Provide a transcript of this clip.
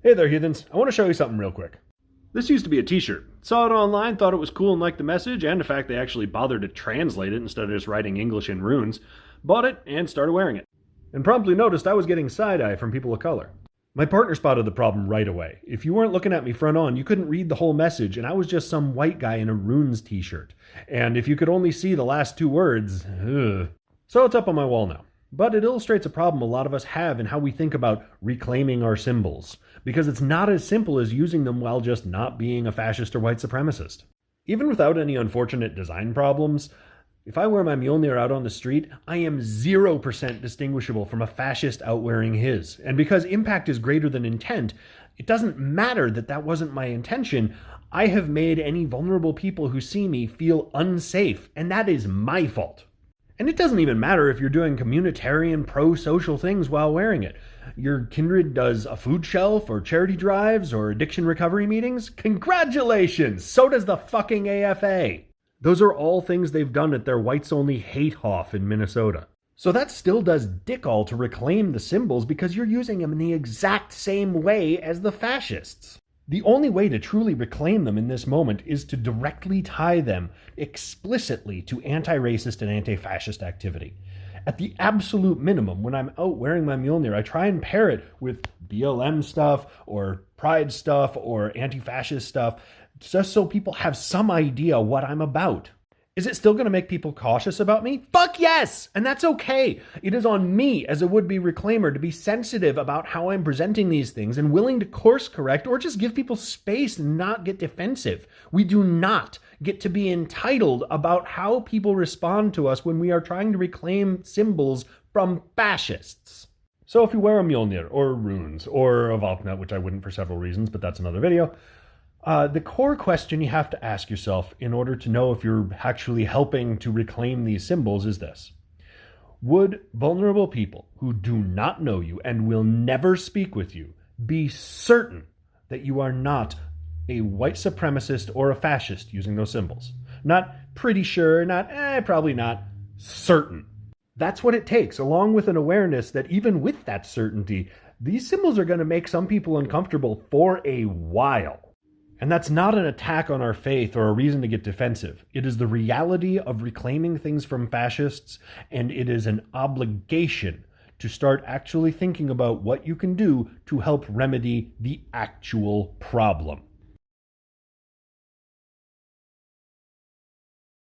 Hey there, heathens. I want to show you something real quick. This used to be a t-shirt. Saw it online, thought it was cool and liked the message, and the fact they actually bothered to translate it instead of just writing English in runes. Bought it and started wearing it. And promptly noticed I was getting side-eye from people of color. My partner spotted the problem right away. If you weren't looking at me front on, you couldn't read the whole message, and I was just some white guy in a runes t-shirt. And if you could only see the last two words, ugh. So it's up on my wall now. But it illustrates a problem a lot of us have in how we think about reclaiming our symbols, because it's not as simple as using them while just not being a fascist or white supremacist. Even without any unfortunate design problems, if I wear my Mjolnir out on the street, I am 0% distinguishable from a fascist out wearing his. And because impact is greater than intent, it doesn't matter that that wasn't my intention. I have made any vulnerable people who see me feel unsafe, and that is my fault. And it doesn't even matter if you're doing communitarian, pro-social things while wearing it. Your kindred does a food shelf, or charity drives, or addiction recovery meetings. Congratulations! So does the fucking AFA. Those are all things they've done at their whites-only hate-hoff in Minnesota. So that still does dick all to reclaim the symbols because you're using them in the exact same way as the fascists. The only way to truly reclaim them in this moment is to directly tie them explicitly to anti-racist and anti-fascist activity. At the absolute minimum, when I'm out wearing my Mjolnir, I try and pair it with BLM stuff or pride stuff or anti-fascist stuff, just so people have some idea what I'm about. Is it still going to make people cautious about me? Fuck yes! And that's okay. It is on me as a would-be reclaimer to be sensitive about how I'm presenting these things and willing to course correct or just give people space and not get defensive. We do not get to be entitled about how people respond to us when we are trying to reclaim symbols from fascists. So if you wear a Mjolnir or runes or a Valknut, which I wouldn't for several reasons, but that's another video, the core question you have to ask yourself in order to know if you're actually helping to reclaim these symbols is this. Would vulnerable people who do not know you and will never speak with you be certain that you are not a white supremacist or a fascist using those symbols? Not pretty sure, not probably not, certain. That's what it takes, along with an awareness that even with that certainty, these symbols are going to make some people uncomfortable for a while. And that's not an attack on our faith or a reason to get defensive. It is the reality of reclaiming things from fascists, and it is an obligation to start actually thinking about what you can do to help remedy the actual problem.